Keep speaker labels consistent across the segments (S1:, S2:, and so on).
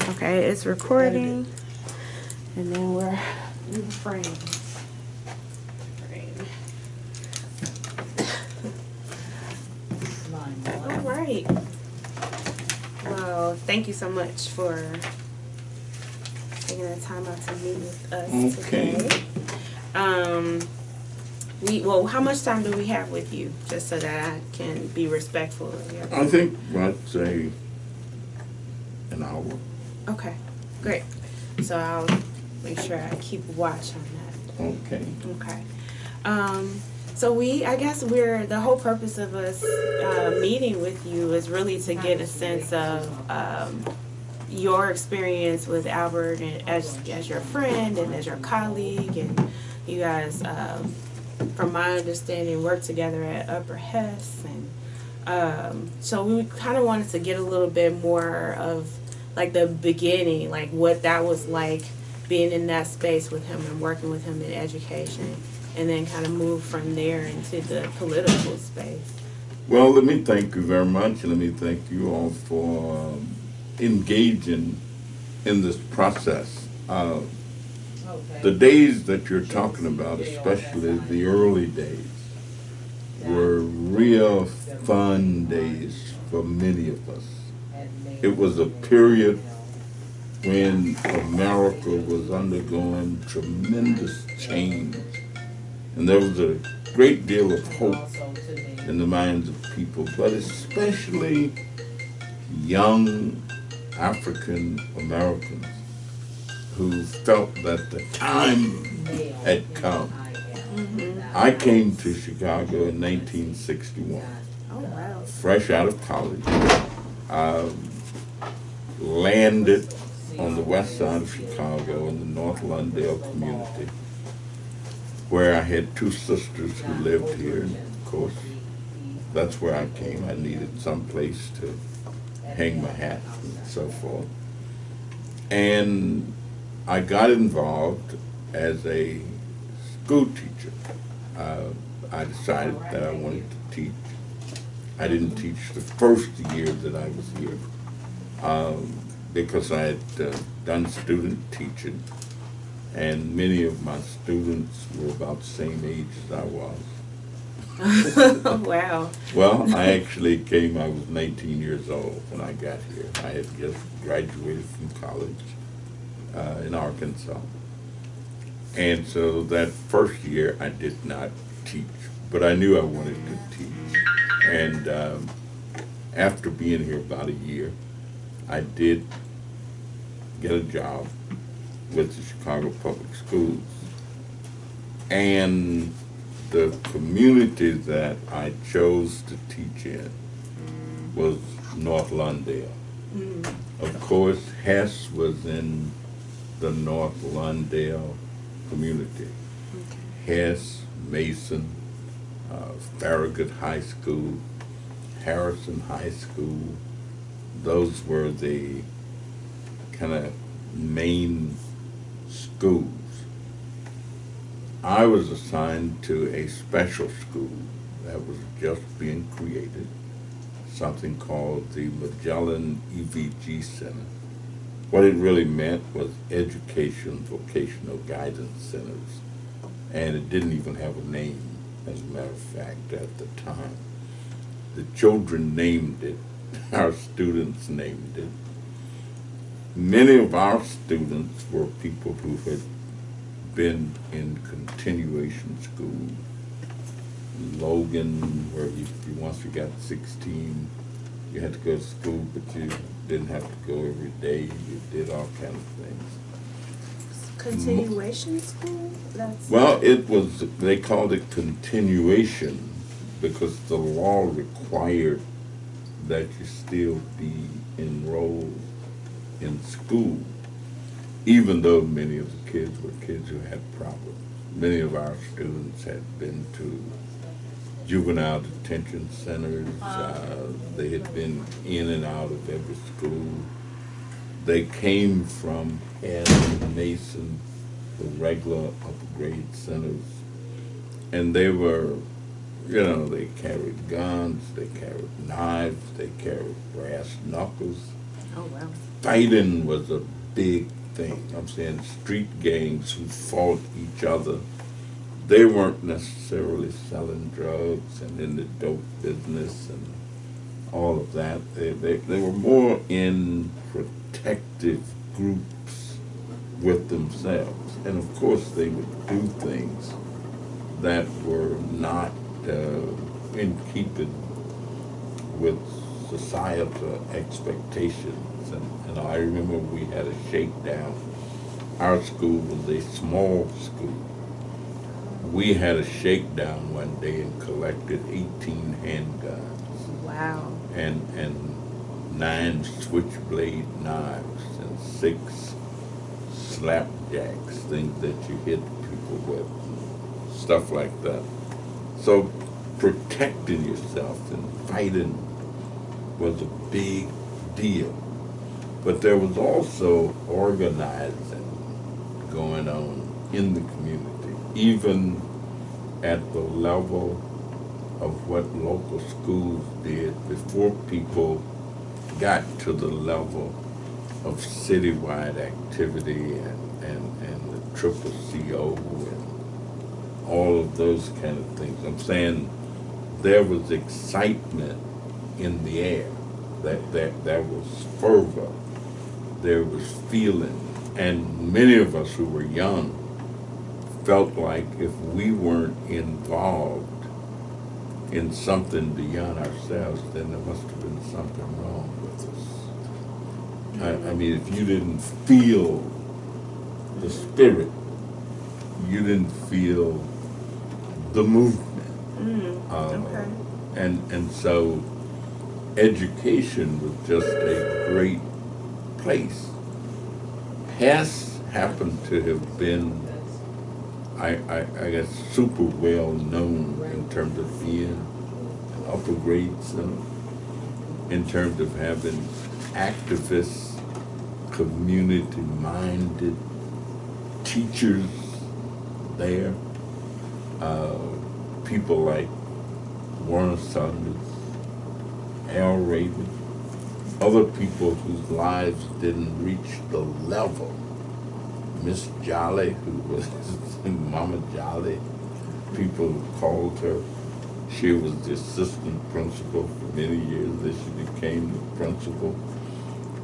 S1: Okay, it's recording. And then we're in the frame. All right. Well, thank you so much for taking the time out to meet with us today. How much time do we have with you, just so that I can be respectful of you?
S2: I think, let's say, an hour.
S1: Okay, great. So I'll make sure I keep watch on that.
S2: Okay.
S1: Okay. So the whole purpose of us meeting with you is really to get a sense of your experience with Albert and as your friend and as your colleague, and you guys, from my understanding, work together at Upper Hess, and so we kind of wanted to get a little bit more of like the beginning, like what that was like being in that space with him and working with him in education, and then kind of move from there into the political space.
S2: Well, let me thank you very much, and let me thank you all for engaging in this process. The days that you're talking about, especially the early days, were real fun days for many of us. It was a period when America was undergoing tremendous change, and there was a great deal of hope in the minds of people, but especially young African Americans who felt that the time had come. I came to Chicago in 1961, fresh out of college. Landed on the west side of Chicago in the North Lawndale community, where I had two sisters who lived here. And of course, that's where I came. I needed some place to hang my hat and so forth. And I got involved as a school teacher. I decided that I wanted to teach. I didn't teach the first year that I was here because I had done student teaching, and many of my students were about the same age as I was.
S1: Wow.
S2: Well, I was 19 years old when I got here. I had just graduated from college in Arkansas. And so that first year I did not teach, but I knew I wanted to teach. And after being here about a year, I did get a job with the Chicago Public Schools. And the community that I chose to teach in was North Lawndale. Of course, Hess was in the North Lawndale community. Hess, Mason, Farragut High School, Harrison High School, those were the kind of main schools. I was assigned to a special school that was just being created, something called the Magellan EVG Center. What it really meant was Education Vocational Guidance Centers, and it didn't even have a name, as a matter of fact, at the time. The children named it, our students named it. Many of our students were people who had been in continuation school. Logan, where once you got 16, you had to go to school, but you didn't have to go every day. You did all kinds of things.
S1: Continuation school?
S2: Well, they called it continuation because the law required that you still be enrolled in school, even though many of the kids were kids who had problems. Many of our students had been to juvenile detention centers. They had been in and out of every school. They came from Mason, the regular upper grade centers, and they were, they carried guns, they carried knives, they carried brass knuckles.
S1: Oh, wow.
S2: fighting was a big thing. I'm saying street gangs who fought each other. They weren't necessarily selling drugs and in the dope business and all of that. They were more in protective groups with themselves. And of course they would do things that were not in keeping with societal expectations. And I remember we had a shakedown. Our school was a small school. We had a shakedown one day and collected 18 handguns.
S1: Wow.
S2: And 9 switchblade knives and 6 slapjacks, things that you hit people with, stuff like that. So protecting yourself and fighting was a big deal. But there was also organizing going on in the community, even at the level of what local schools did before people got to the level of citywide activity and the triple CO and all of those kind of things. I'm saying there was excitement in the air, that there was fervor, there was feeling, and many of us who were young felt like if we weren't involved in something beyond ourselves, then there must have been something wrong with us. I mean, if you didn't feel the spirit, you didn't feel the movement.
S1: Okay.
S2: And so education was just a great place. Hess happened to have been, I guess, super well known in terms of being an upper grade center, in terms of having activists, community-minded teachers there, people like Warner Saunders, Al Raby, other people whose lives didn't reach the level. Miss Jolly, who was Mama Jolly, people called her. She was the assistant principal for many years. Then she became the principal.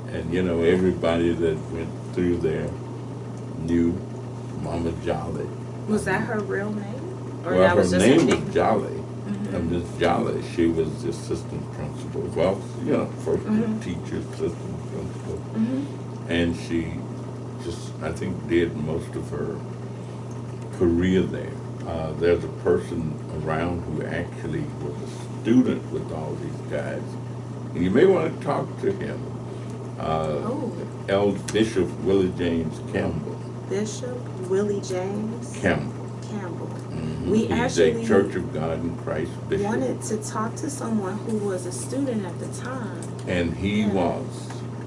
S2: And you know, everybody that went through there knew Mama Jolly.
S1: Was that her real name? Or
S2: Well,
S1: that
S2: her
S1: was just
S2: name
S1: a
S2: was Jolly. Miss Jolly, she was the assistant principal. Well, you know, first teacher, assistant principal. And she just, I think, did most of her career there. There's a person around who actually was a student with all these guys. And you may want to talk to him. Bishop Willie James Campbell.
S1: Bishop Willie James
S2: Campbell.
S1: We
S2: He's
S1: actually
S2: a Church of God in Christ bishop.
S1: wanted to talk to someone who was a student at the time.
S2: And he was.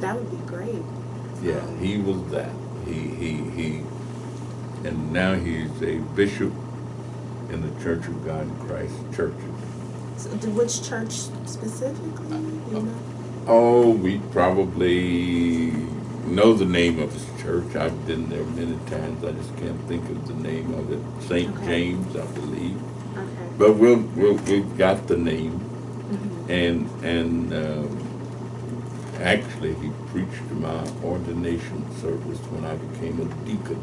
S1: That would be great.
S2: Yeah, he was that. He and now he's a bishop in the Church of God in Christ churches.
S1: So, which church specifically? You know?
S2: Oh, we probably know the name of his church. I've been there many times. I just can't think of the name of it. St. James, I believe.
S1: Okay.
S2: But we've got the name, and actually he preached my ordination service when I became a deacon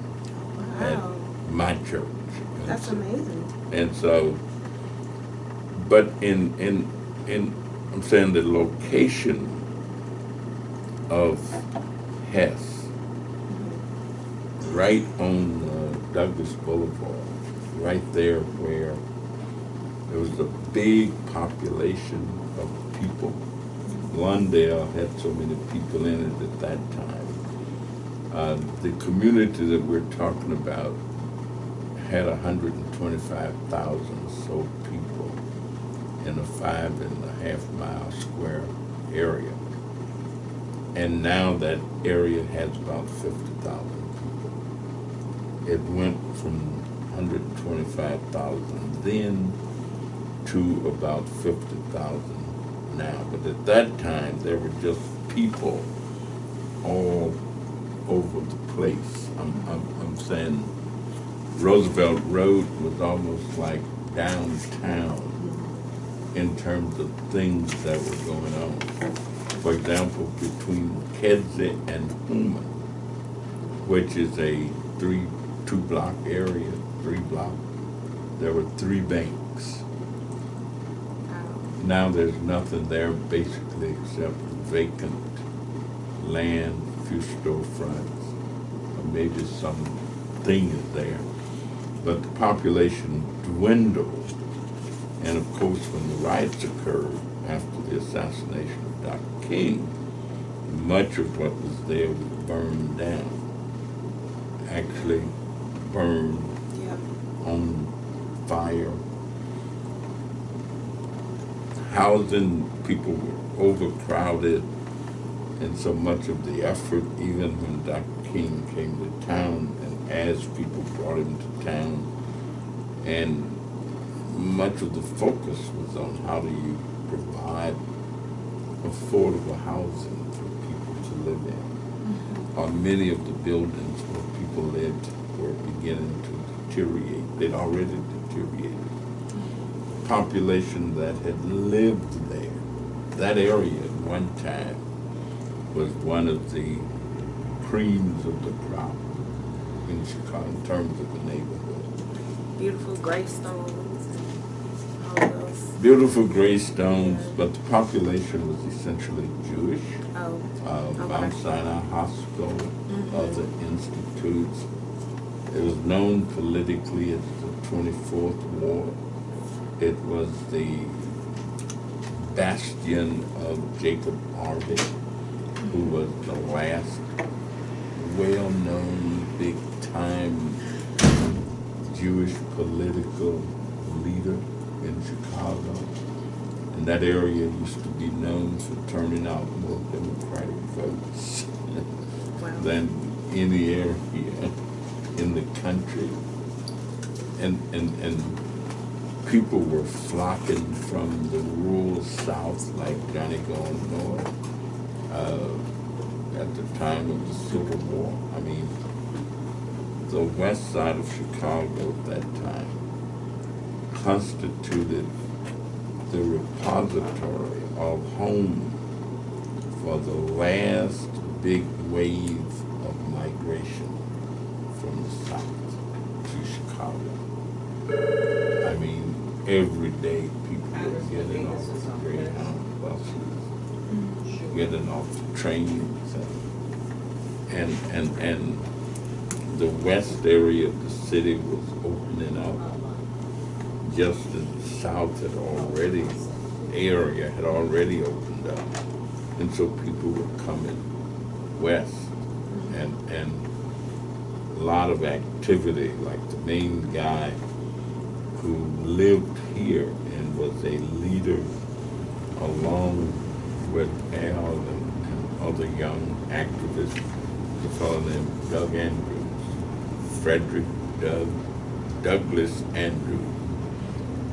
S2: at my church. And
S1: That's amazing.
S2: And so, but in I'm saying the location of Hess, right on Douglas Boulevard, right there where there was a big population of people. Lawndale had so many people in it at that time. The community that we're talking about had 125,000 so people in a 5.5 mile square area. And now that area has about 50,000 people. It went from 125,000 then to about 50,000 now. But at that time, there were just people all over the place. I'm saying Roosevelt Road was almost like downtown in terms of things that were going on. For example, between Kedzie and Pullman, which is a two-block area, 3 block, there were 3 banks. Now there's nothing there basically except vacant land, few storefronts, or maybe something is there. But the population dwindled, and of course when the riots occurred after the assassination of Dr. King, much of what was there was burned down. Actually burned on fire. Housing, people were overcrowded, and so much of the effort, even when Dr. King came to town and as people brought him to town, and much of the focus was on how do you provide affordable housing for people to live in. Many of the buildings where people lived were beginning to deteriorate. They'd already deteriorated. Population that had lived there, that area at one time was one of the creams of the crop in Chicago in terms of the neighborhood.
S1: Beautiful gravestones and all those.
S2: Beautiful gravestones, but the population was essentially Jewish.
S1: Okay.
S2: Mount Sinai Hospital, other institutes. It was known politically as the 24th Ward. It was the bastion of Jacob Harvey, who was the last well-known, big-time Jewish political leader in Chicago. And that area used to be known for turning out more Democratic votes than any area in the country. And people were flocking from the rural South, like Johnny going north, at the time of the Civil War. I mean, the west side of Chicago at that time constituted the repository of home for the last big wave of migration from the South to Chicago. I mean, every day people were getting off the Greyhound buses, getting off the trains, and the west area of the city was opening up just as the South had already opened up. And so people were coming west, and a lot of activity, like the main guy who lived here and was a leader along with Al and other young activists, a fellow named Doug Andrews, Frederick Douglass Andrews.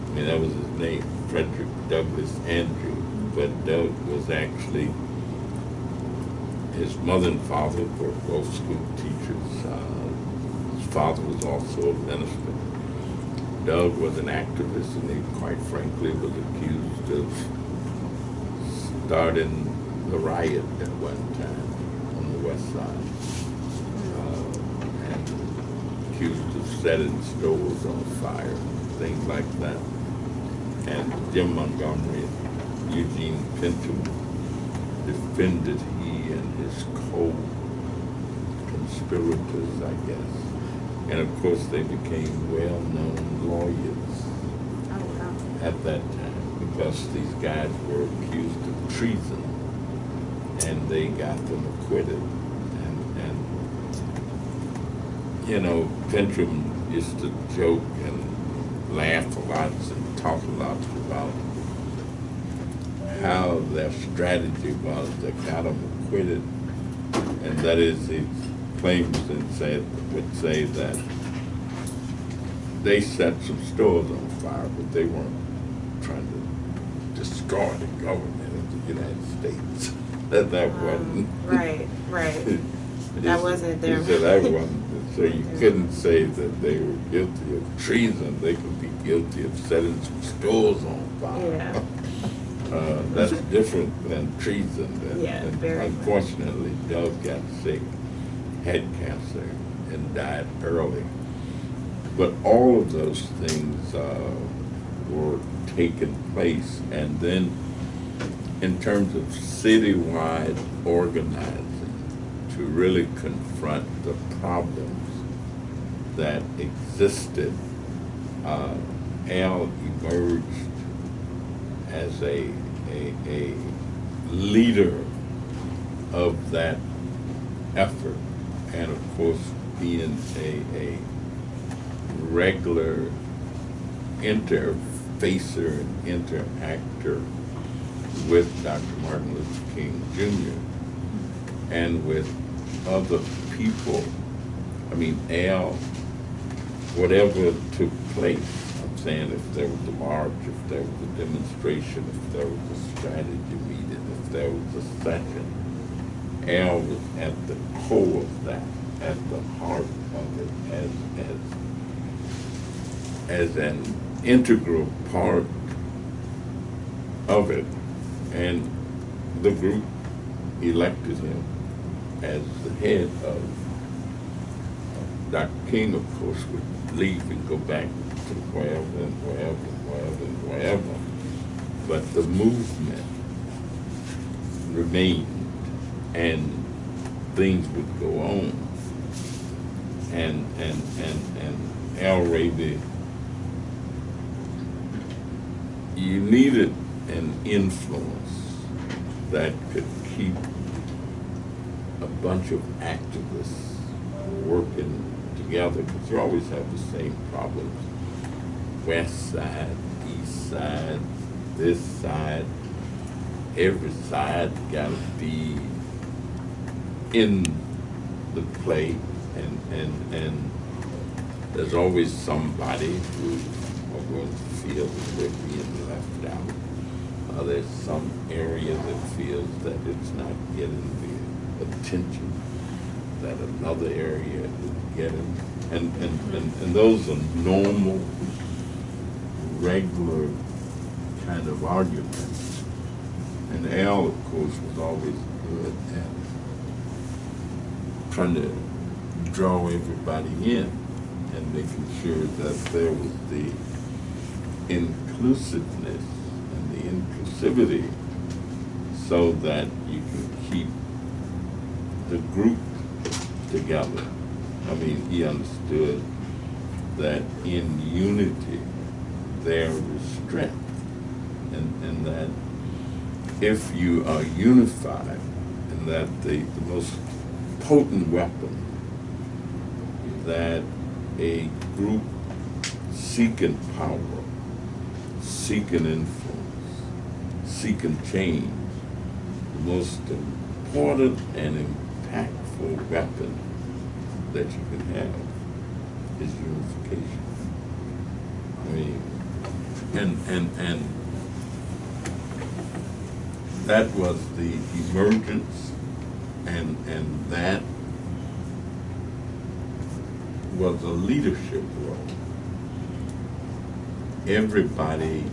S2: I mean, that was his name, Frederick Douglass Andrews. But Doug was actually, his mother and father were both school teachers. His father was also a minister. Doug was an activist, and he, quite frankly, was accused of starting the riot at one time on the west side, and accused of setting stores on fire, things like that. And Jim Montgomery and Eugene Pincham defended he and his co-conspirators, I guess. And of course they became well-known lawyers at that time because these guys were accused of treason and they got them acquitted. And you know, Pincham used to joke and laugh a lot and talk a lot about how their strategy was that got them acquitted. And that is, he claims and would say that they set some stores on fire, but they weren't trying to destroy the government of the United States. that wasn't.
S1: Right. That wasn't their.
S2: He said I wasn't. So you couldn't say that they were guilty of treason. They could be guilty of setting some stores on fire.
S1: Yeah.
S2: That's different than treason. And
S1: very much.
S2: unfortunately, Doug got sick, had cancer, and died early. But all of those things were taking place. And then in terms of citywide organizing, to really confront the problems that existed, Al emerged as a leader of that effort, and of course being a regular interfacer and interactor with Dr. Martin Luther King Jr. and with other people. I mean, Al, whatever took place, I'm saying if there was a march, if there was a demonstration, if there was a strategy meeting, if there was a session, Al was at the core of that, at the heart of it, as an integral part of it. And the group elected him as the head of. Dr. King, of course, would leave and go back to wherever and wherever and wherever and wherever. But the movement remained, and things would go on. And Al Raby, you needed an influence that could keep a bunch of activists working together, because you always have the same problems. West side, east side, this side, every side got to be in the play, and there's always somebody who are going to feel that they're being left out. There's some area that feels that it's not getting the attention that another area is getting. And those are normal, regular kind of arguments. And Al, of course, was always good at trying to draw everybody in and making sure that there was the inclusiveness and the inclusivity so that you can keep the group together. I mean, he understood that in unity there is strength, and that if you are unified, and that the most potent weapon that a group seeking power, seeking influence, seeking change, the most important and impactful weapon that you can have is unification. I mean, and that was the emergence, and that was a leadership role. Everybody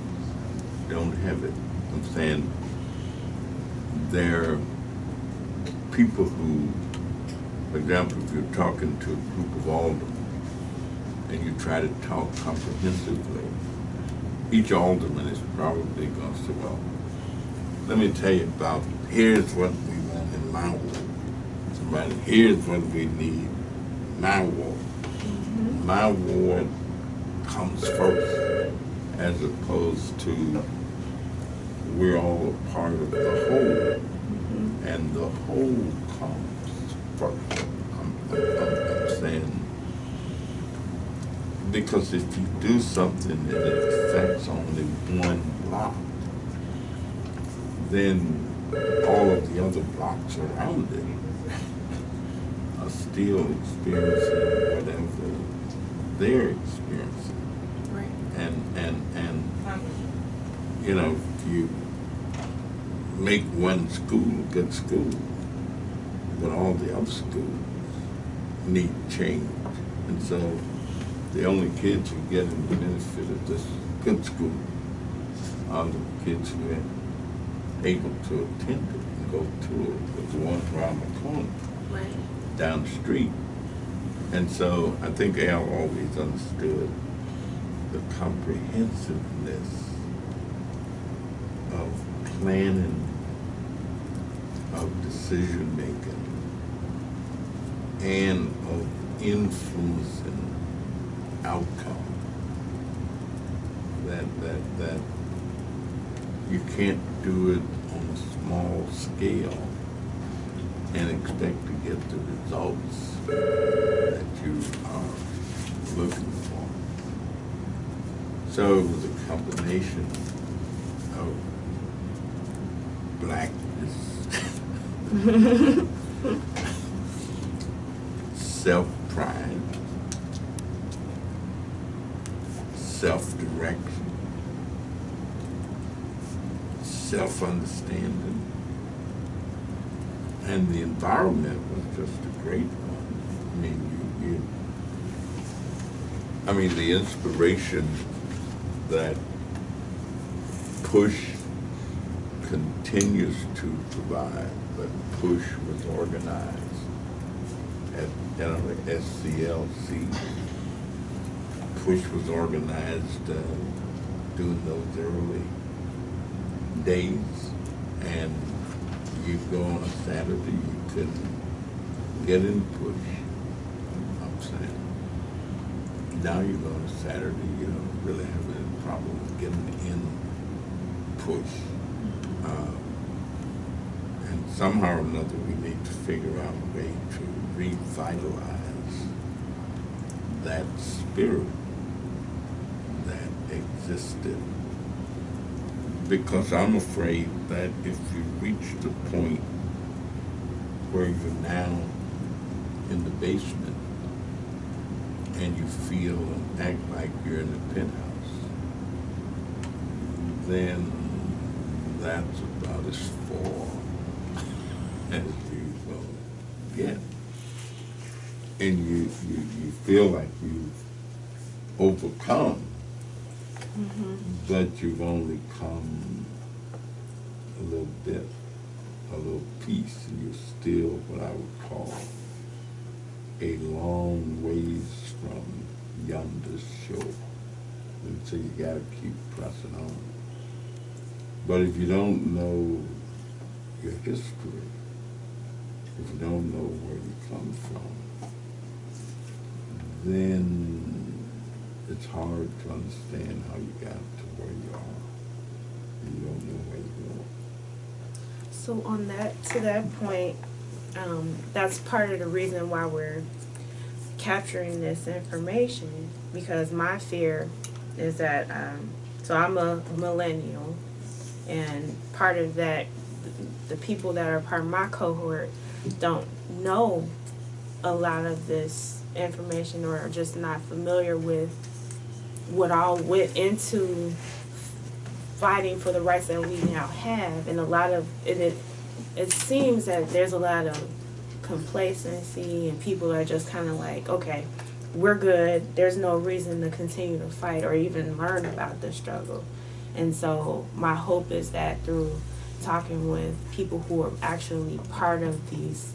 S2: don't have it. I'm saying there are people who, for example, if you're talking to a group of aldermen and you try to talk comprehensively, each alderman is probably going to say, well, let me tell you about, here's what we want in my ward. Somebody, here's what we need in my ward. My ward comes first, as opposed to we're all a part of the whole, and the whole comes first. I'm saying, because if you do something and it affects only one block, then all of the other blocks around it are still experiencing whatever they're experiencing. Right. And you know, make one school a good school, but all the other schools need change. And so the only kids who get the benefit of this good school are the kids who are able to attend it and go to it, with the ones around the corner,
S1: Right.
S2: down the street. And so I think Al always understood the comprehensiveness of planning, of decision making, and of influencing outcome. That you can't do it on a small scale and expect to get the results that you are looking for. So it was a combination of blackness, self-pride, self-direction, self-understanding, and the environment was just a great one. I mean, the inspiration that push continues to provide, but push was organized at SCLC. Push was organized during those early days, and you go on a Saturday, you couldn't get in Push. I'm saying. Now you go on a Saturday, you don't really have any problem with getting in Push. And somehow or another, we need to figure out a way to revitalize that spirit that existed. Because I'm afraid that if you reach the point where you're now in the basement and you feel and act like you're in the penthouse, then that's about as far as you will get. And you feel like you've overcome, but you've only come a little bit, a little piece, and you're still what I would call a long ways from yonder shore. And so you gotta keep pressing on. But if you don't know your history, if you don't know where you come from, then it's hard to understand how you got to where you are. And you don't know where you're going.
S1: So to that point, that's part of the reason why we're capturing this information, because my fear is that, so I'm a millennial, and part of that, the people that are part of my cohort don't know a lot of this information, or are just not familiar with what all went into fighting for the rights that we now have. And a lot of it seems that there's a lot of complacency, and people are just kind of like, okay, we're good, there's no reason to continue to fight or even learn about the struggle. And so my hope is that through talking with people who are actually part of these,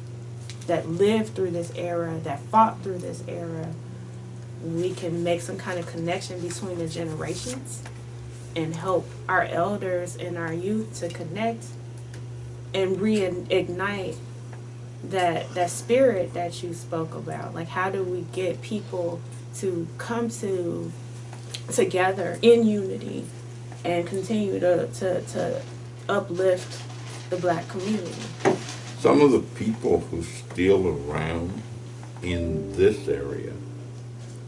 S1: that lived through this era, that fought through this era, we can make some kind of connection between the generations and help our elders and our youth to connect and reignite that spirit that you spoke about. Like, how do we get people to come together in unity and continue to uplift the Black community?
S2: Some of the people who still around in this area,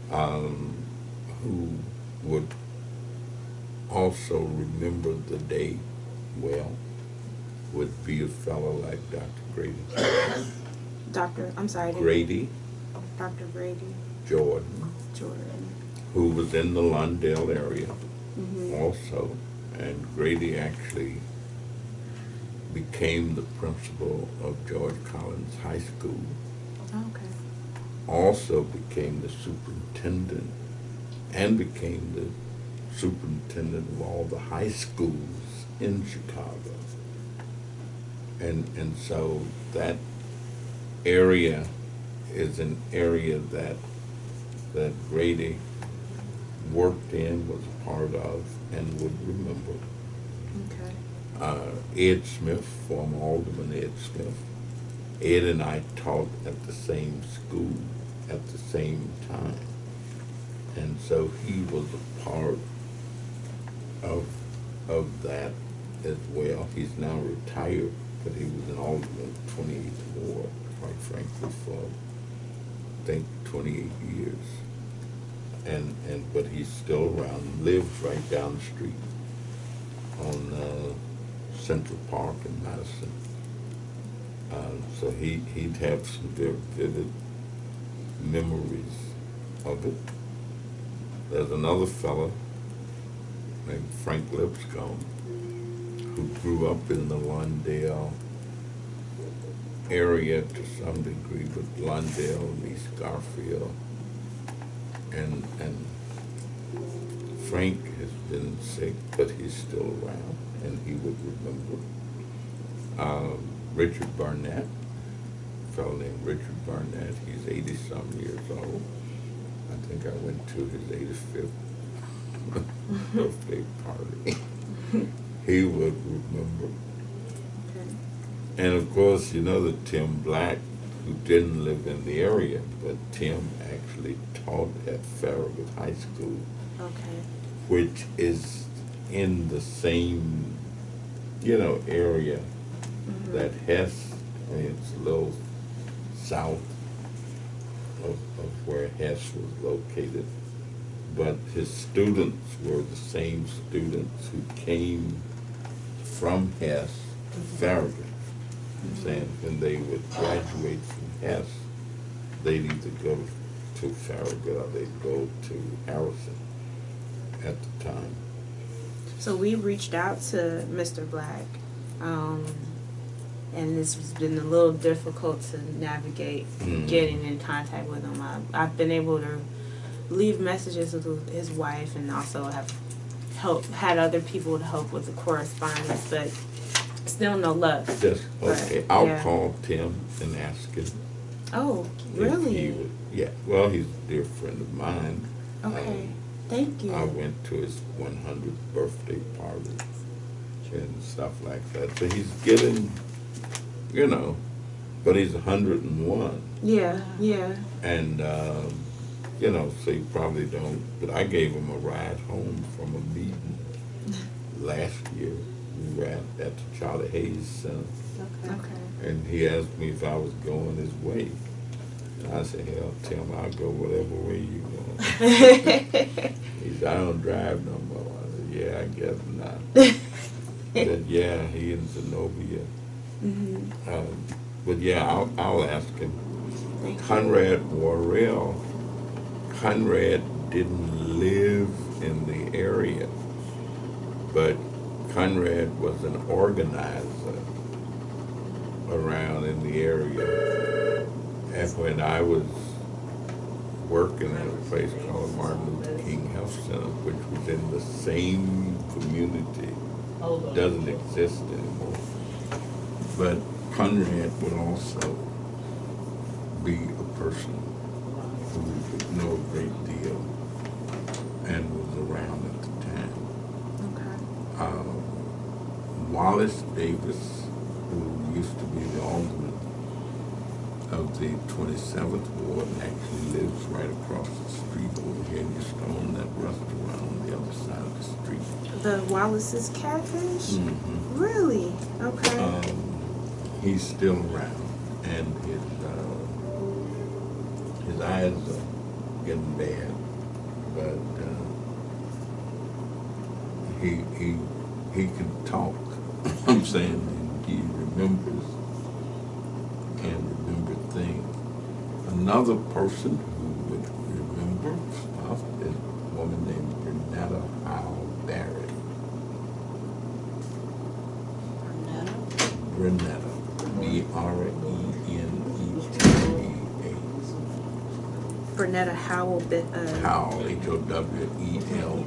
S2: who would also remember the day well, would be a fellow like Dr. Grady. Grady.
S1: Dr. Grady.
S2: Jordan. Who was in the Lawndale area also. And Grady actually became the principal of George Collins High School,
S1: Okay.
S2: also became the superintendent and became the superintendent of all the high schools in Chicago. And so that area is an area that Grady worked in, was a part of, and would remember.
S1: Okay.
S2: Ed Smith, former Alderman Ed Smith, Ed and I taught at the same school at the same time. And so he was a part of that as well. He's now retired, but he was an Alderman 28th Ward, quite frankly, for I think 28 years. But he's still around, lives right down the street on Central Park in Madison. So he'd have some very vivid memories of it. There's another fella named Frank Lipscomb who grew up in the Lawndale area to some degree, but Lawndale and East Garfield. And Frank has been sick, but he's still around, and he would remember. Richard Barnett, a fellow named Richard Barnett, he's 80-some years old. I think I went to his 85th birthday party. He would remember.
S1: Okay.
S2: And of course, you know that Tim Black, who didn't live in the area, but Tim actually taught at Farragut High School,
S1: Okay.
S2: which is in the same, area that Hess, I mean, it's a little south of where Hess was located. But his students were the same students who came from Hess to Farragut. I'm saying when they would graduate from Hess, they'd either go to Farragut or they'd go to Harrison at the time.
S1: So we reached out to Mr. Black, and this has been a little difficult to navigate getting in contact with him. I've been able to leave messages with his wife and also have had other people to help with the correspondence, but still no luck.
S2: Just, okay, I'll
S1: yeah.
S2: call Tim and ask him.
S1: Oh,
S2: if
S1: really?
S2: he would, yeah, well, he's a dear friend of mine.
S1: Okay, thank you.
S2: I went to his 100th birthday party and stuff like that. So he's getting, but he's 101.
S1: Yeah, yeah.
S2: And, so he probably don't, but I gave him a ride home from a meeting last year. We were at the Charlie Hayes Center.
S1: Okay.
S2: And he asked me if I was going his way. And I said, hell, Tim, I'll go whatever way you going. He said, I don't drive no more. I said, yeah, I guess not. He said, yeah, he in Zenobia. But yeah, I'll ask him. Conrad Worrell, Conrad didn't live in the area, but Conrad was an organizer around in the area. And when I was working at a place called Martin Luther King Health Center, which was in the same community, doesn't exist anymore. But Conrad would also be a person who would know a great deal and was around at the time.
S1: Okay.
S2: Wallace Davis, who used to be the alderman of the 27th Ward, actually lives right across the street over here in your stone, that restaurant on the other side of the street.
S1: The Wallace's Catfish?
S2: Mm-hmm.
S1: Really? Okay.
S2: He's still around, and his eyes are getting bad, but he can talk. I'm saying he remembers and remember things. Another person who would remember stuff is a woman named Renetta Howe Barrett.
S1: Bernetta Howell
S2: Howell, H-O-W-E-L-L,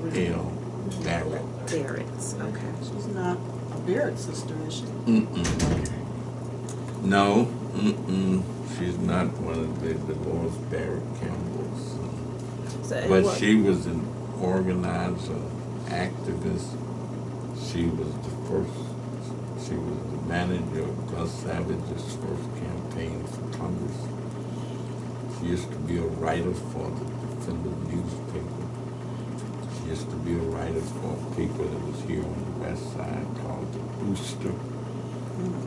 S2: Barrett.
S1: Barrett's. Okay.
S3: She's not a Barrett sister, is she?
S2: No, she's not one of the Dolores Barrett Campbell's.
S1: So,
S2: But she was an organizer, activist. She was the manager of Gus Savage's first campaign for Congress. She used to be a writer for the Defender newspaper. She used to be a writer for a paper that was here on the west side called The Booster,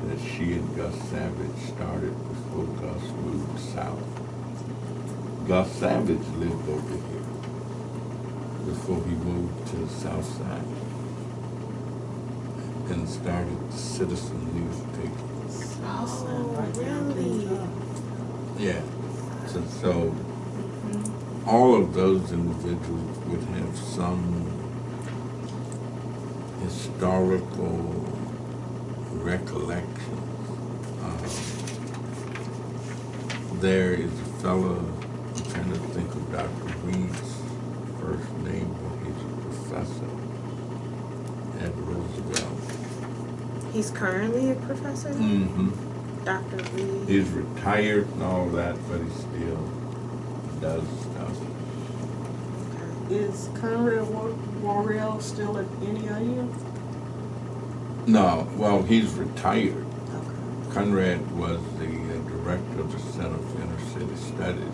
S2: that she and Gus Savage started before Gus moved south. Gus Savage lived over here before he moved to the south side and started the Citizen newspaper.
S1: Oh, really?
S2: Yeah. So all of those individuals would have some historical recollection. There is a fellow, I'm trying to think of Dr. Reed's first name, but he's a professor at Roosevelt.
S1: He's currently a professor? Dr. Reed.
S2: He's retired and all that, but he still does stuff.
S3: Is Conrad Worrell still at NEIU?
S2: No, well, he's retired.
S3: Okay.
S2: Conrad was the director of the Center for Inner City Studies,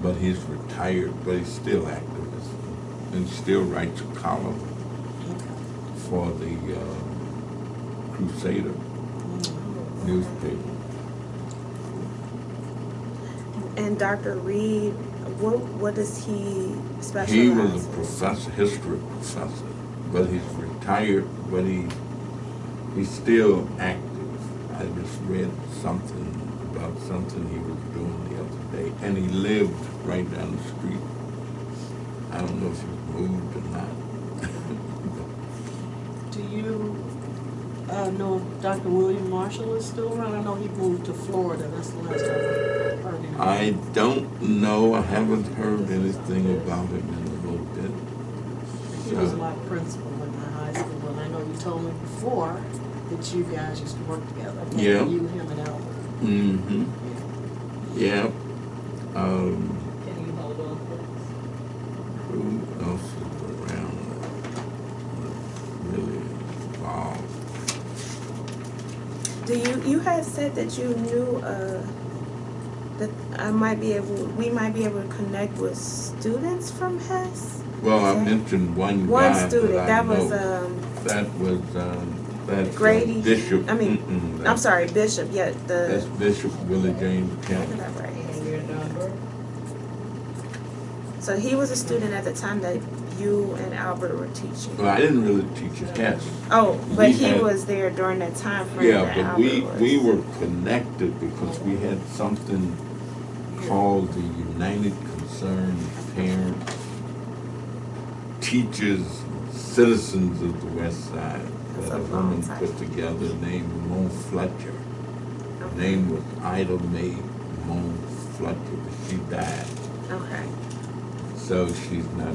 S2: but he's retired, but he's still active and still writes a column for the Crusader newspaper.
S1: And Dr. Reed, what does he specialize
S2: He was a
S1: in?
S2: professor, history professor, but he's retired, but he's still active. I just read something about something he was doing the other day, and he lived right down the street. I don't know if he moved or not.
S3: Do you know if Dr. William Marshall is still around? I know he moved to Florida. That's the last time I heard him.
S2: I don't know. I haven't heard anything about him in a little bit.
S3: He was my principal in my high school, and I know you told me before that you guys used to work together.
S2: Yeah.
S3: You, him, and Albert.
S2: Yeah.
S4: Can you hold on,
S2: Who else is around that's really involved?
S1: You had said that you knew that we might be able to connect with students from Hess?
S2: Well, I mentioned one guy.
S1: One student,
S2: that
S1: that was
S2: that's
S1: Grady.
S2: Bishop.
S1: I'm sorry, Bishop. Yeah,
S2: That's Bishop Willie James
S1: I got
S2: Kemp.
S1: that right.
S4: and your number?
S1: So he was a student at the time that you and Albert were teaching.
S2: Well, I didn't really teach at Hess.
S1: Oh, but
S2: We
S1: he
S2: had-
S1: was there during that time frame.
S2: Yeah,
S1: that
S2: but
S1: Albert
S2: we
S1: was.
S2: were connected because we had something called the United Concerned Parents, Teachers, Citizens of the West Side
S1: That's
S2: that
S1: a
S2: a
S1: long
S2: woman
S1: time.
S2: put together named Mon Fletcher. Her name was Ida Mae Mon Fletcher, but she died,
S1: Okay.
S2: so she's not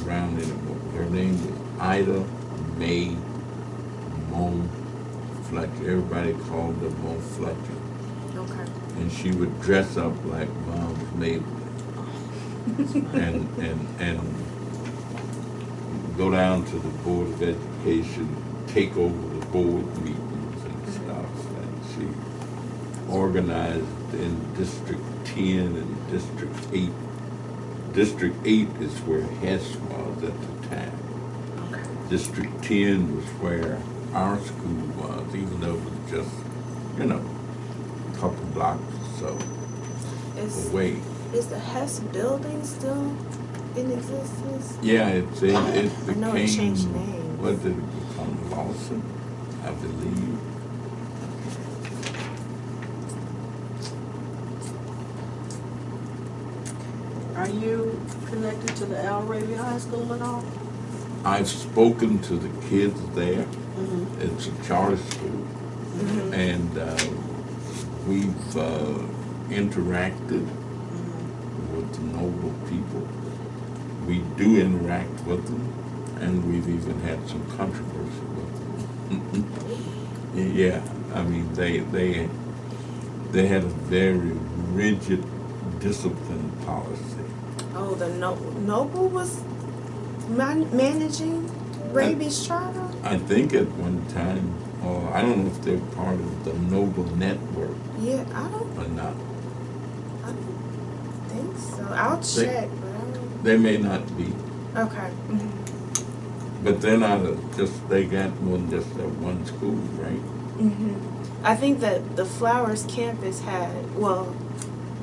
S2: around anymore. Her name was Ida Mae Mon Fletcher. Everybody called her Mon Fletcher.
S1: Okay.
S2: And she would dress up like Mom's neighbor and go down to the Board of Education, take over the board meetings and stuff. And she organized in District 10 and District 8. District 8 is where Hess was at the time.
S1: Okay.
S2: District 10 was where our school was, even though it was just, a couple blocks or so away.
S1: Is the Hess building still in existence?
S2: Yeah, it became,
S1: I know it changed names.
S2: what did it become, Lawson, I believe.
S3: Are you connected to the Raby High School at all?
S2: I've spoken to the kids there.
S3: Mm-hmm.
S2: It's a charter school. And we've interacted. with the Noble people. We do interact with them, and we've even had some controversy with them. Yeah, I mean, they had a very rigid discipline policy.
S1: Oh, the Noble was managing Raby's charter?
S2: I think at one time, I don't know if they're part of the Noble Network
S1: Yeah,
S2: or not.
S1: I don't think so. I'll check, but I don't.
S2: They may not be,
S1: Okay.
S2: but they're not they got more than just that one school, right?
S1: I think that the Flowers campus had, well,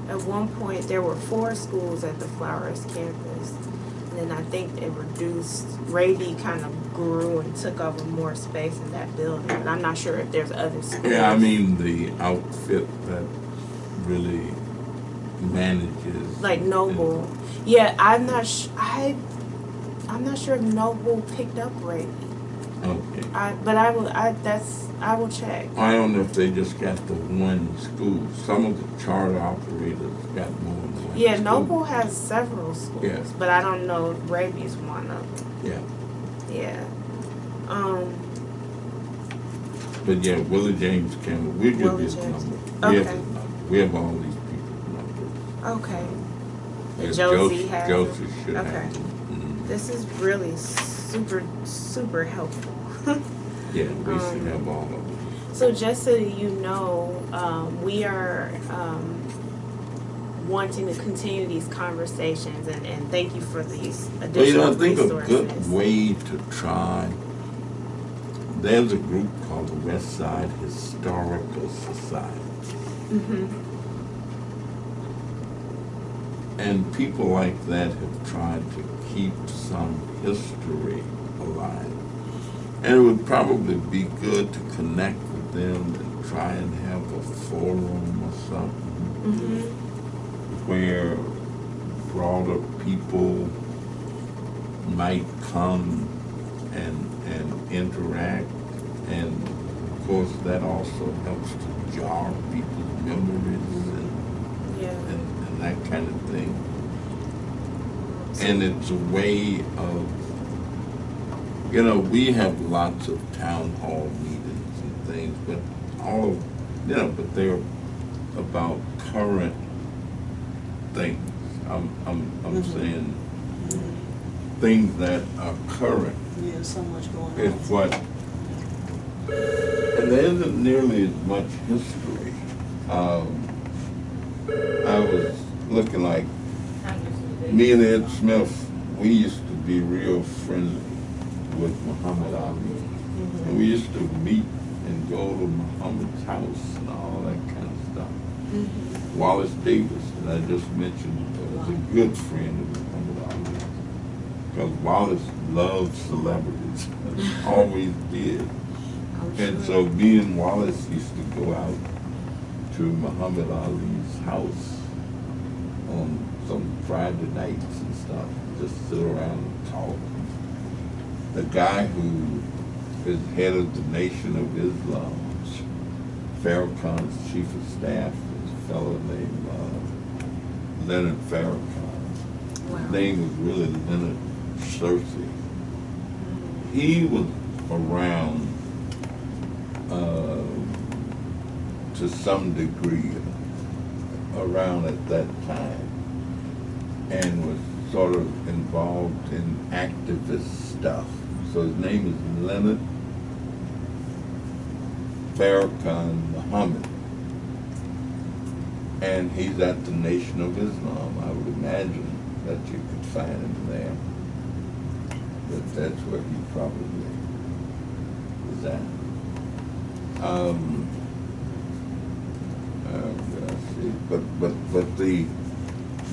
S1: at one point there were 4 schools at the Flowers campus. And then I think it reduced, Raby kind of grew and took over more space in that building. But I'm not sure if there's other schools.
S2: Yeah, I mean the outfit that really manages.
S1: Like Noble. Yeah, I'm not sure if Noble picked up Raby.
S2: Okay.
S1: I will check.
S2: I don't know if they just got the one school. Some of the charter operators got more than one
S1: Yeah,
S2: school.
S1: Noble has several schools,
S2: Yeah.
S1: but I don't know if Raby's one of them.
S2: Yeah.
S1: Yeah.
S2: But yeah, Willie James Campbell, we'll give
S1: Willie
S2: you his
S1: James.
S2: number. We have
S1: Okay.
S2: his number. We have all these people's numbers.
S1: Okay.
S2: Yeah,
S1: Josie has
S2: Josie
S1: them.
S2: should
S1: Okay.
S2: have them. Mhm.
S1: This is really super helpful.
S2: Yeah, we should have all of them.
S1: So just so you know, we are wanting to continue these conversations, and thank you for these
S2: Well,
S1: additional
S2: I think a
S1: resources.
S2: good way to try, there's a group called the West Side Historical Society.
S1: Mm-hmm.
S2: And people like that have tried to keep some history alive. And it would probably be good to connect with them and try and have a forum or something
S1: Mm-hmm.
S2: where broader people might come and interact. And of course that also helps to jar people's memories
S1: Yeah.
S2: and that kind of thing. And it's a way of, we have lots of town hall meetings and things, but but they're about current things. I'm saying things that are current.
S3: Yeah, so much going on.
S2: It's what, and there isn't nearly as much history. I was looking like me and Ed Smith, we used to be real friendly with Muhammad Ali. And we used to meet and go to Muhammad's house and all that kind of stuff.
S1: Mm-hmm.
S2: Wallace Davis, that I just mentioned, was a good friend of Muhammad Ali. Because Wallace loved celebrities, always did. And so me and Wallace used to go out to Muhammad Ali's house on some Friday nights and stuff, just sit around and talk. The guy who is head of the Nation of Islam, Farrakhan's chief of staff, is a fellow named Leonard Farrakhan.
S1: Wow.
S2: His name was really Leonard Searcy. He was around to some degree around at that time and was sort of involved in activist stuff. So his name is Leonard Farrakhan Muhammad. And he's at the Nation of Islam. I would imagine that you could find him there. But that's where he probably is at. Let's see. But the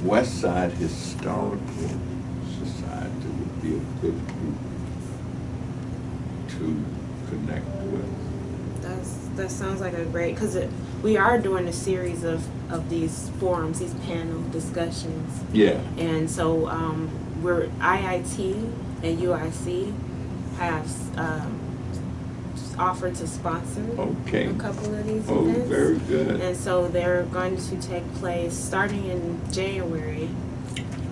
S2: West Side Historical Society would be a good group to connect with.
S1: That sounds like a great, because we are doing a series of these forums, these panel discussions.
S2: Yeah.
S1: And so we're IIT and UIC have offered to sponsor
S2: Okay.
S1: a couple of these
S2: Oh,
S1: events.
S2: very good.
S1: And so they're going to take place starting in January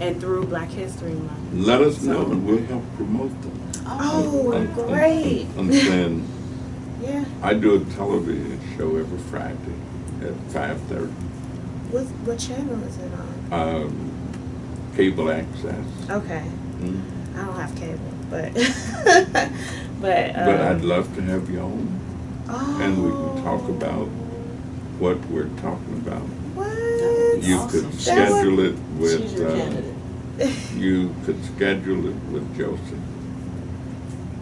S1: and through Black History Month.
S2: Let us know and we'll help promote them.
S1: Oh, great.
S2: I'm saying,
S1: Yeah.
S2: I do a television show every Friday at 5:30.
S1: What channel is it on?
S2: Cable access.
S1: Okay.
S2: Mm.
S1: I don't have cable, but
S2: But I'd love to have you on, and we can talk about what we're talking about.
S1: What?
S2: You
S3: Awesome.
S2: could schedule it with,
S3: She's your candidate.
S2: you could schedule it with Josie.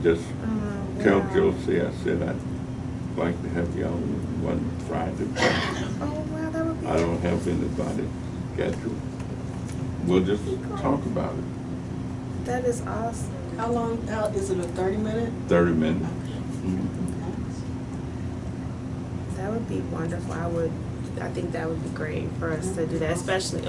S2: Just tell
S1: wow.
S2: Josie I said I'd like to have you on one Friday.
S1: Oh wow, that would be.
S2: I don't have anybody scheduled. We'll just talk about it.
S1: That is awesome.
S3: How long, is it a 30-minute?
S2: 30 minutes. Mhm.
S1: That would be wonderful. I think that would be great for us to do that, especially,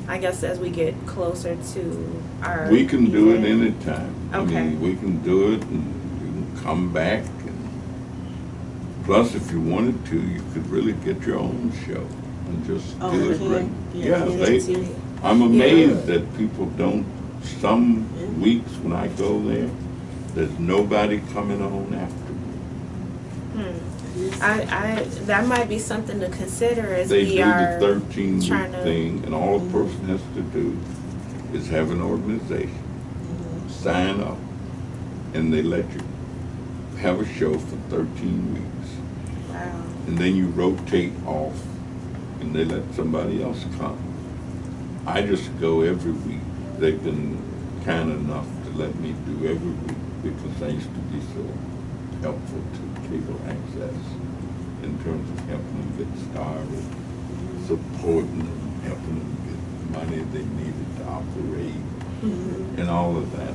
S1: I guess as we get closer to our.
S2: We can do it
S1: event.
S2: anytime. I
S1: Okay.
S2: mean, we can do it and you can come back. And plus, if you wanted to, you could really get your own show and just
S3: Oh,
S2: do it
S3: okay.
S2: right.
S3: Yeah.
S2: Yeah, I'm amazed that people don't, some weeks when I go there, there's nobody coming on after me.
S1: That might be something to consider as
S2: They
S1: we
S2: do
S1: are
S2: the 13-week
S1: trying to.
S2: thing, and all a person has to do is have an organization, sign up, and they let you have a show for 13 weeks.
S1: Wow.
S2: And then you rotate off, and they let somebody else come. I just go every week. They've been kind enough to let me do every week because I used to be so helpful to cable access in terms of helping them get started, supporting them, helping them get money they needed to operate, and all of that.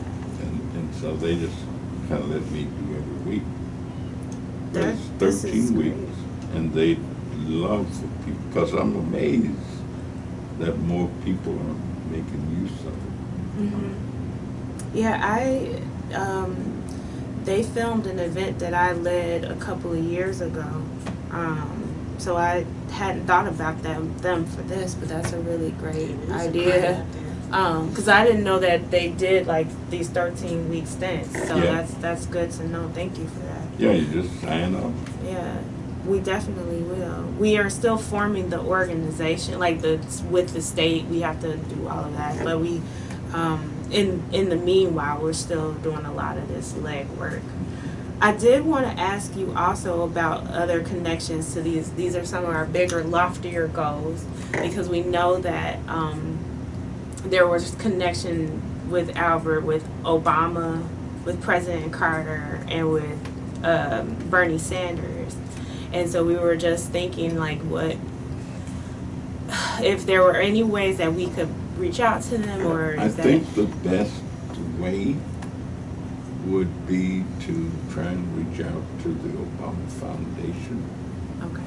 S2: And so they just kind of let me do every week. But it's
S1: This is
S2: 13
S1: great.
S2: weeks, and they love for people, because I'm amazed that more people are making use of it.
S1: Yeah, they filmed an event that I led a couple of years ago. So I hadn't thought about them for this, but that's a really great idea. Because I didn't know that they did like these 13-week stints. So
S2: Yeah.
S1: that's good to know. Thank you for that.
S2: Yeah, you just sign up.
S1: Yeah, we definitely will. We are still forming the organization, like with the state. We have to do all of that, but we, in the meanwhile, we're still doing a lot of this leg work. I did want to ask you also about other connections to these. These are some of our bigger, loftier goals, because we know that there was connection with Albert, with Obama, with President Carter, and with Bernie Sanders. And so we were just thinking, like, what if there were any ways that we could reach out to them, or
S2: I
S1: is that
S2: think the best way would be to try and reach out to the Obama Foundation.
S1: okay?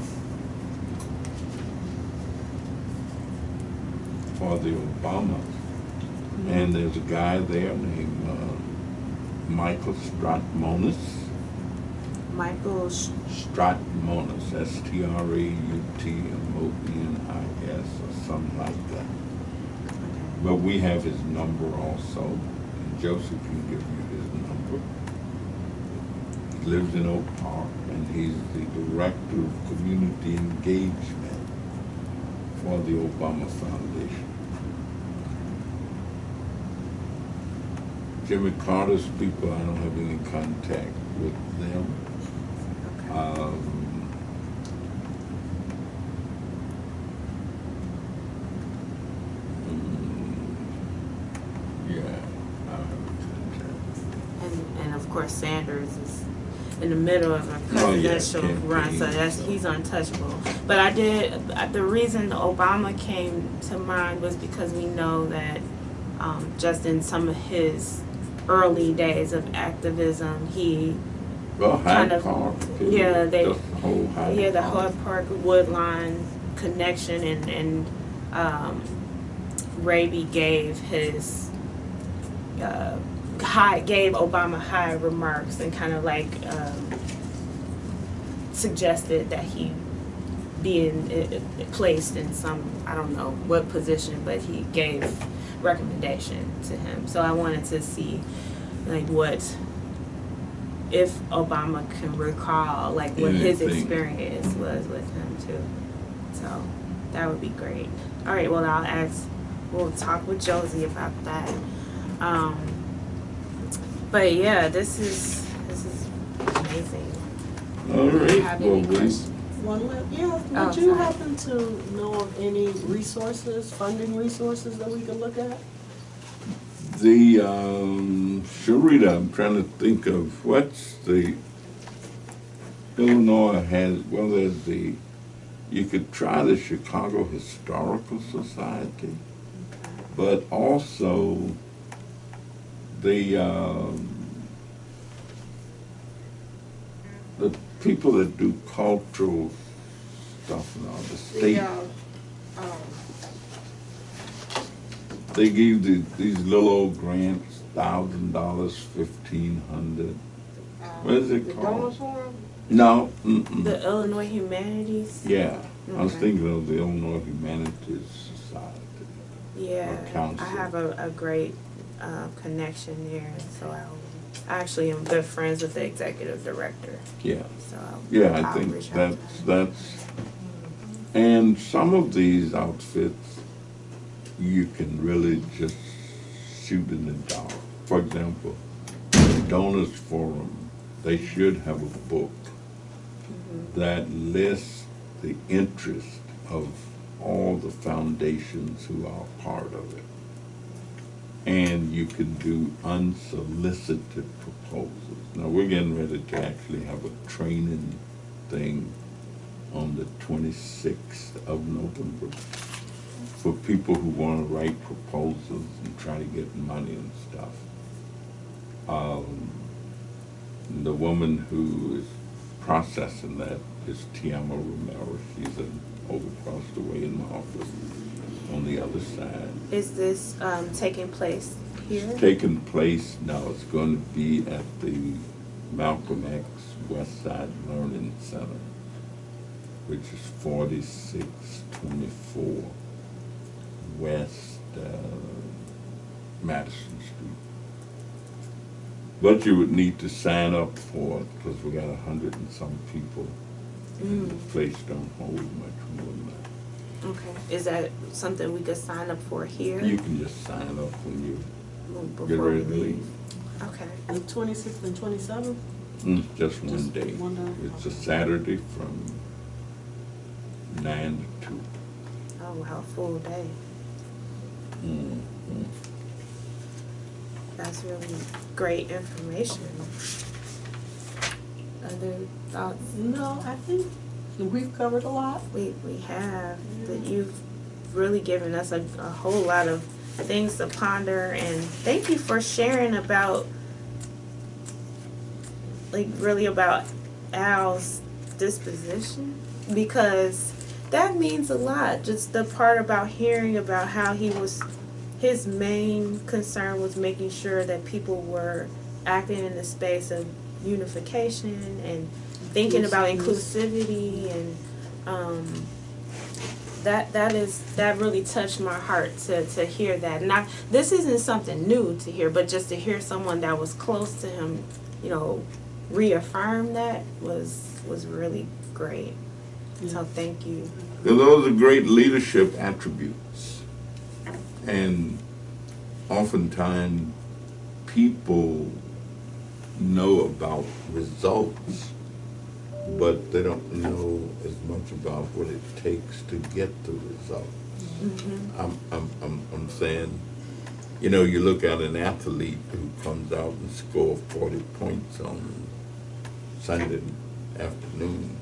S2: For the Obamas. And there's a guy there named Michael Stratmonis.
S1: Michael,
S2: Stratmonis, Strautmonis, or something like that. But we have his number also, and Joseph can give you his number. He lives in Oak Park, and he's the Director of Community Engagement for the Obama Foundation. Jimmy Carter's people, I don't have any contact with them. Yeah, I don't have any contact.
S1: and of course Sanders is in the middle of a
S2: Oh, yeah,
S1: presidential run, so
S2: campaign,
S1: he's untouchable. But the reason Obama came to mind was because we know that just in some of his early days of activism, he
S2: Well,
S1: kind
S2: Hyde
S1: of-
S2: Park, too.
S1: yeah, they-
S2: Just the whole Hyde
S1: the
S2: Park.
S1: Hyde Park Woodline connection, and Raby gave his gave Obama high remarks and kind of like suggested that he be placed in some, I don't know what position, but he gave recommendation to him. So I wanted to see like if Obama can recall like what his experience was with him too. So that would be great. All right, well we'll talk with Josie about that. But yeah, this is amazing.
S2: All right.
S1: Do you have any questions?
S3: Would
S1: Oh,
S3: you
S1: sorry.
S3: happen to know of any resources, funding resources that we can look at?
S2: The Sharita, I'm trying to think of what's the Illinois has. Well, there's you could try the Chicago Historical Society, but also the people that do cultural stuff now, the state. They give these little old grants, $1,000, $1,500. What is it called? No.
S1: The Illinois Humanities.
S2: Yeah, I was
S1: Okay.
S2: thinking of the Illinois Humanities Society.
S1: Yeah,
S2: Or council.
S1: I have a great connection there, so I actually am good friends with the executive director.
S2: Yeah.
S1: So
S2: Yeah, I
S1: I'll
S2: think
S1: reach out to
S2: that's, and some of these outfits, you can really just shoot in the dark. For example, the Donors Forum, they should have a book that lists the interest of all the foundations who are part of it. And you can do unsolicited proposals. Now, we're getting ready to actually have a training thing on the 26th of November for people who want to write proposals and try to get money and stuff. The woman who is processing that is Tiama Romero. She's over across the way in my office on the other side.
S1: Is this taking place here?
S2: Taking place now, it's going to be at the Malcolm X West Side Learning Center, which is 4624 West Madison Street. But you would need to sign up for it because we got 100 and some people. And the place don't hold much more than that.
S1: Okay. Is that something we could sign up for here?
S2: You can just sign up when you
S1: Before
S2: get ready
S1: we
S2: to leave.
S1: Okay.
S3: The 26th and 27th?
S2: Just one day.
S3: one day?
S2: It's a Saturday from 9 to 2.
S1: Oh wow, full day.
S2: Mm-hmm.
S1: That's really great information. Other thoughts?
S3: No, I think we've covered a lot.
S1: We have, but you've really given us a whole lot of things to ponder, and thank you for sharing about, like, really about Al's disposition, because that means a lot. Just the part about hearing about how his main concern was making sure that people were acting in the space of unification and thinking about inclusivity, and that really touched my heart to hear that. And this isn't something new to hear, but just to hear someone that was close to him, reaffirm that was really great. So thank you.
S2: Those are great leadership attributes. And oftentimes people know about results, but they don't know as much about what it takes to get the result. I'm saying, you look at an athlete who comes out and scores 40 points on Sunday afternoon,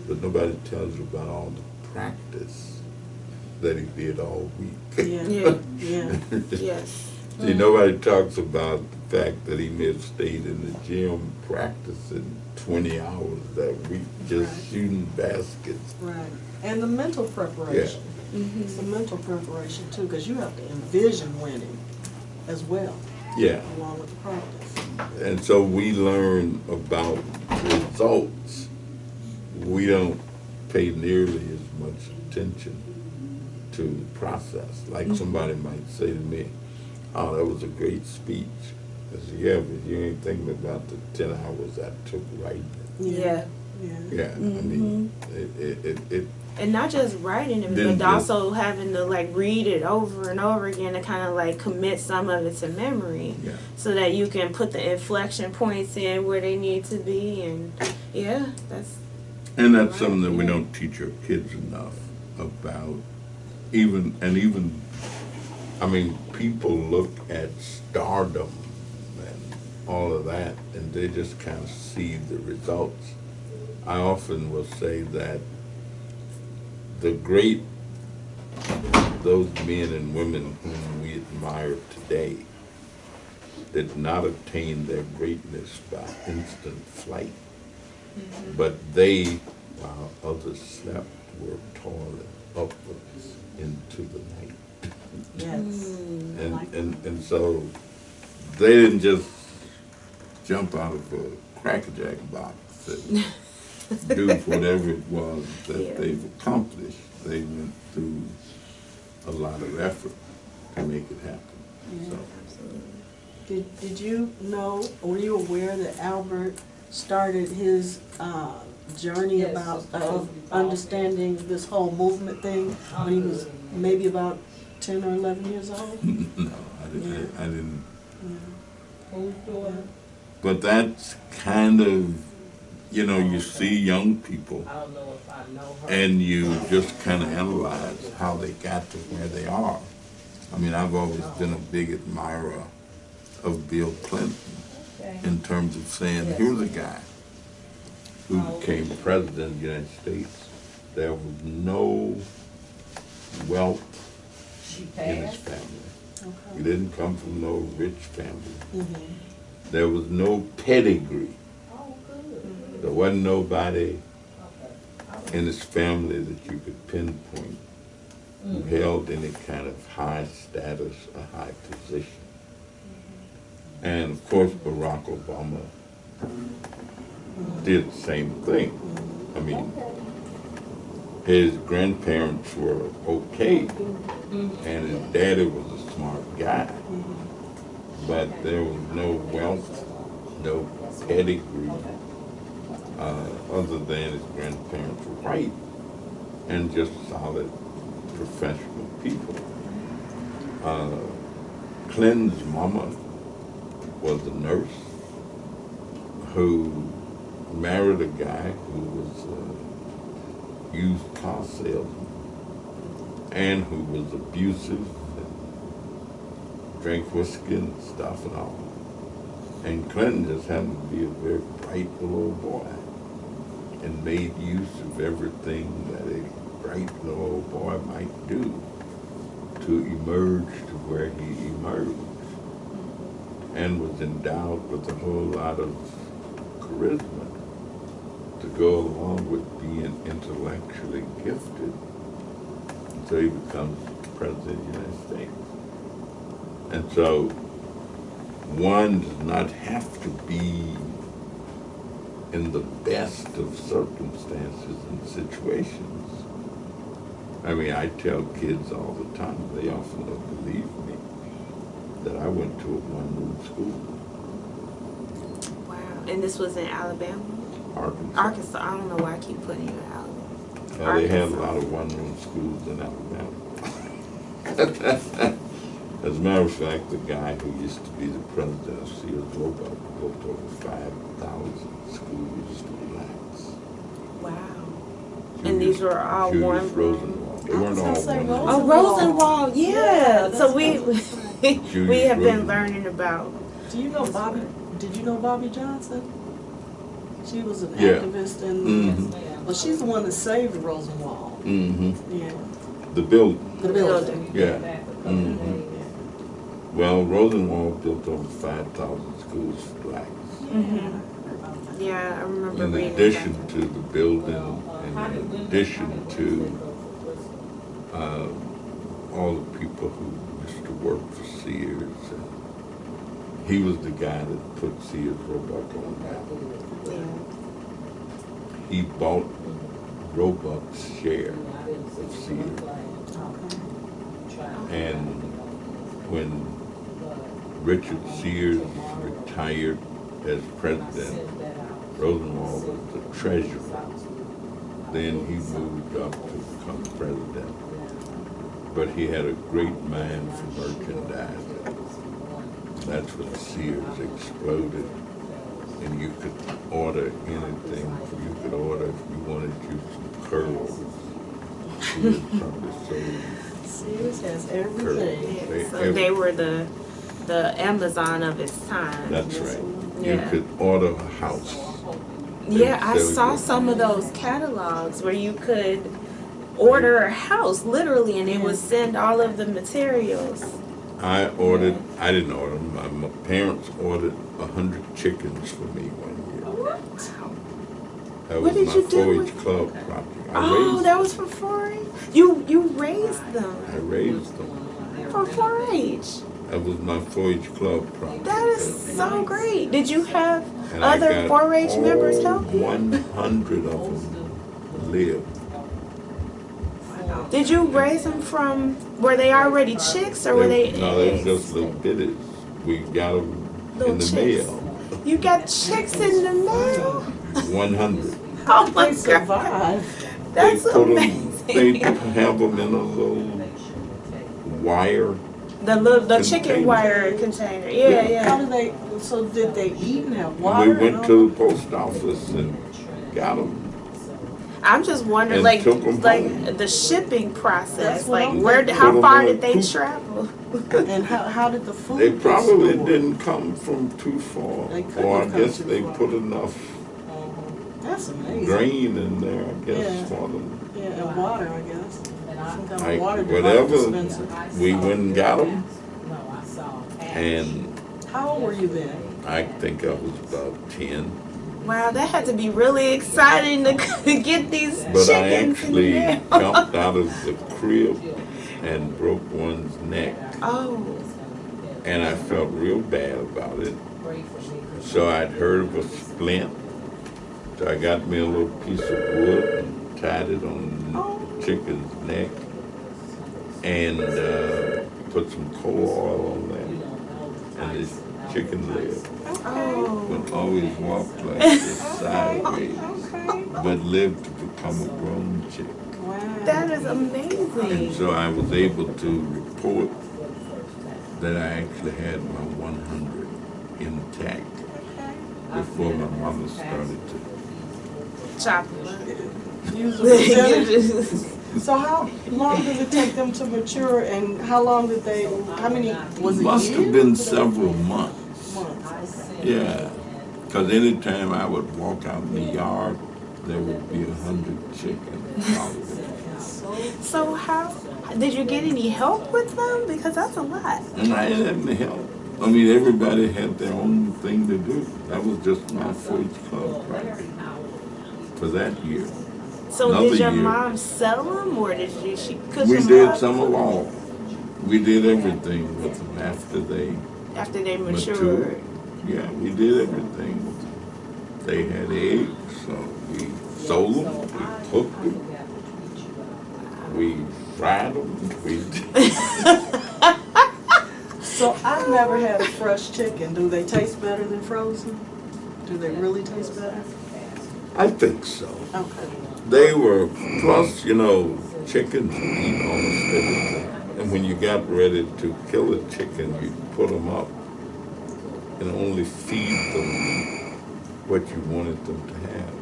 S2: but nobody tells you about all the practice that he did all week.
S3: Yeah.
S1: Yes.
S2: See, nobody talks about the fact that he may have stayed in the gym practicing 20 hours that week just shooting baskets.
S3: Right. And the mental preparation. It's the mental preparation too, because you have to envision winning as well.
S2: Yeah.
S3: Along with the practice.
S2: And so we learn about results, we don't pay nearly as much attention to process. Like somebody might say to me, "Oh, that was a great speech." I said, "Yeah, but you ain't thinking about the 10 hours that took writing it."
S1: Yeah.
S2: Yeah, I mean, it
S1: And not just writing it,
S2: Didn't
S1: but
S2: just-
S1: also having to like read it over and over again to kind of like commit some of it to memory,
S2: yeah.
S1: so that you can put the inflection points in where they need to be. And yeah, that's
S2: And that's something that we don't teach our kids enough about. Even, I mean, people look at stardom and all of that, and they just kind of see the results. I often will say that those men and women whom we admire today did not attain their greatness by instant flight, but they, while others slept, were toiling upwards into the night.
S3: Yes.
S2: And so they didn't just jump out of a crackerjack box and do whatever it was that they've accomplished. They went through a lot of effort to make it happen. So.
S3: Did you know, were you aware that Albert started his journey
S4: Yes,
S3: about
S4: it's supposed to be
S3: understanding this whole movement thing when he was maybe about 10 or 11 years old?
S2: No, I didn't.
S4: Who's doing it?
S2: But that's kind of, you see young people
S4: I don't know if I know her.
S2: and you just kind of analyze how they got to where they are. I mean, I've always been a big admirer of Bill Clinton in terms of saying, here's a guy who became president of the United States. There was no wealth
S4: She
S2: in his
S4: passed?
S2: family. He didn't come from no rich family.
S3: Mm-hmm.
S2: There was no pedigree.
S4: Oh, good.
S2: There wasn't nobody
S4: Okay.
S2: in his family that you could pinpoint who held any kind of high status or high position. And of course, Barack Obama did the same thing. I mean, his grandparents were okay, and his daddy was a smart guy, but there was no wealth, no pedigree, other than his grandparents were white and just solid professional people. Clinton's mama was a nurse who married a guy who was a used car salesman and who was abusive and drank whiskey and stuff and all. And Clinton just happened to be a very bright little boy and made use of everything that a bright little boy might do to emerge to where he emerged, and was endowed with a whole lot of charisma to go along with being intellectually gifted until he becomes president of the United States. And so one does not have to be in the best of circumstances and situations. I mean, I tell kids all the time, they often don't believe me, that I went to a one-room school.
S1: wow. And this was in Alabama,
S2: Arkansas.
S1: Arkansas. I don't know why I keep putting you in Alabama.
S2: They had a
S1: Arkansas.
S2: lot of one-room schools in Alabama. As a matter of fact, the guy who used to be the president of Sears Roebuck built over 5,000 schools for blacks.
S1: Wow. And these were all
S2: Julius
S1: one room.
S2: Rosenwald. They weren't all
S3: say
S2: one room.
S1: Oh, Rosenwald, yeah.
S3: Yeah,
S1: So
S3: that's
S1: we
S2: Julius
S1: we have been
S2: Rosenwald.
S1: learning about.
S3: Do you know Bobby? Did you know Bobby Johnson? She was an
S2: Yeah.
S3: activist in.
S2: Mhm.
S3: Well, she's the one that saved Rosenwald.
S2: Mm-hmm.
S3: Yeah,
S2: The building.
S3: the building.
S2: Yeah.
S3: Yeah.
S2: Well, Rosenwald built over 5,000 schools for blacks.
S1: Yeah, I remember
S2: In
S1: reading
S2: addition
S1: about
S2: to the building, and in addition to all the people who used to work for Sears. And he was the guy that put Sears Roebuck on the map.
S1: that. Yeah.
S2: he bought Roebuck's share of Sears. And when Richard Sears retired as president, Rosenwald was the treasurer. Then he moved up to become president. But he had a great mind for merchandising. That's when Sears exploded. And you could order anything. You could order if you wanted you some curls. Sears probably sold
S3: Sears has everything.
S2: curls.
S1: So they were the Amazon of its time.
S2: That's right.
S1: Yeah.
S2: You could order a house.
S1: Yeah, I
S2: They
S1: saw
S2: would-
S1: some of those catalogs where you could order a house literally, and they would send all of the materials.
S2: I didn't order them. My parents ordered 100 chickens for me one year. That
S1: What
S2: was
S1: did
S2: my
S1: you do
S2: 4-H
S1: with-
S2: club project.
S1: Oh, that was for 4-H. You raised them
S2: I raised them.
S1: for 4-H.
S2: That was my 4-H club project.
S1: That is so great. Did you have
S2: And I
S1: other
S2: got
S1: 4-H members
S2: all
S1: help you?
S2: 100 of them lived.
S1: Did you raise them from, were they already chicks or were they
S2: No, they
S1: eggs?
S2: were just little bitties. We got them
S1: Little
S2: in the
S1: chicks.
S2: mail.
S1: You got chicks in the mail?
S2: 100.
S1: Oh my
S3: They
S1: God.
S3: survived.
S1: That's
S2: they put
S1: amazing.
S2: They have them in a little wire.
S1: The chicken
S2: Container.
S1: wire container. Yeah,
S3: How
S1: yeah.
S3: did they, so did they eat and have
S2: We
S3: water?
S2: went
S3: and
S2: to
S3: all
S2: the post office and got them.
S1: I'm just wondering,
S2: And
S1: like,
S2: took 'em home.
S1: the shipping process.
S3: That's what
S1: Like,
S3: I'm
S1: where?
S3: thinking.
S1: How
S2: Put 'em
S1: far
S2: in a
S1: did they
S2: coop.
S1: travel?
S3: that? And how did the food
S2: They
S3: get
S2: probably
S3: stored?
S2: didn't come from too far.
S3: They couldn't
S2: Or I
S3: have come
S2: guess
S3: too
S2: they
S3: far.
S2: put enough
S3: That's amazing.
S2: grain in there, I guess,
S3: Yeah.
S2: for them.
S3: Yeah, and water, I guess. Some kind
S2: Like,
S3: of water
S2: whatever,
S3: device dispenser.
S2: we went and got them. And
S3: How old were you then?
S2: I think I was about 10.
S1: Wow, that had to be really exciting to get these
S2: But I
S1: chickens in the
S2: actually
S1: mail.
S2: jumped out of the crib and broke one's neck.
S1: Oh,
S2: And I felt real bad about it. So I'd heard of a splint. So I got me a little piece of wood and tied it on the chicken's neck and put some coal oil on there. And this chicken lived.
S1: oh.
S2: But always walked like this sideways.
S3: Okay.
S2: But lived to become a grown chick.
S3: Wow.
S1: That is
S2: And
S1: amazing.
S2: so I was able to report that I actually had my 100 intact before my mother started to.
S1: Chop.
S3: Use a percentage. So how long does it take them to mature, and how long did they? How many was it?
S2: Must
S3: years?
S2: have been several months.
S3: Months.
S2: Yeah, because anytime I would walk out in the yard, there would be 100 chickens out there.
S1: So how did you get any help with them? Because that's a lot.
S2: And I didn't have any help. I mean, everybody had their own thing to do. That was just my 4-H club project for that year.
S1: So
S2: Another
S1: did your
S2: year.
S1: mom sell them, or did she cook
S2: We
S1: them
S2: did
S1: up
S2: some of all. We did everything with them after they
S1: after they matured?
S2: matured. Yeah, we did everything. They had eggs, so we sold them, we cooked them, we fried them, we
S3: So I've never had a fresh chicken. Do they taste better than frozen? Do they really taste better?
S2: I think so.
S3: Okay.
S2: They were, plus, you know, chickens eat almost everything. And when you got ready to kill a chicken, you put them up and only feed them what you wanted them to have.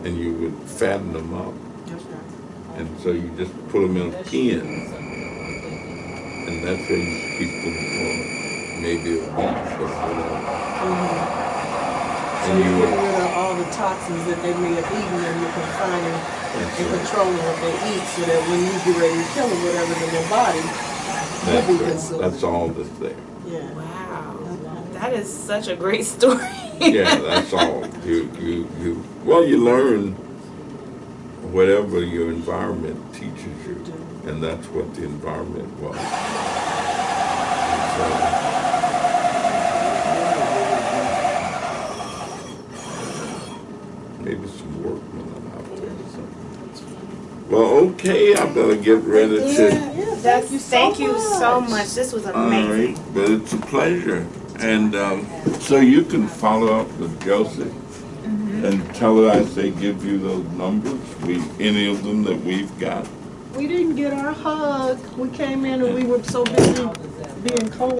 S2: And you would fatten them up.
S3: Okay.
S2: And so you just put them in a pen. And that's where you keep them for maybe a week or whatever.
S3: So
S2: And
S3: you're
S2: you
S3: getting
S2: would,
S3: rid of all the toxins that they may have eaten, and you're confining
S2: that's
S3: and
S2: right.
S3: controlling what they eat, so that when you get ready to kill them, whatever's in their body will
S2: That's
S3: be
S2: right.
S3: consumed.
S2: That's all that's there.
S3: Yeah.
S1: Wow, that is such a great story.
S2: Yeah, that's all. Well, you learn whatever your environment teaches you, and that's what the environment was. And so, maybe Okay, I better get ready to.
S1: Yeah, thank you so much. This was
S2: All
S1: amazing.
S2: right, but it's a pleasure. And so you can follow up with Josie and tell her I say give you those numbers, any of them that we've got.
S3: We didn't get our hug. We came in and we were so busy being cold.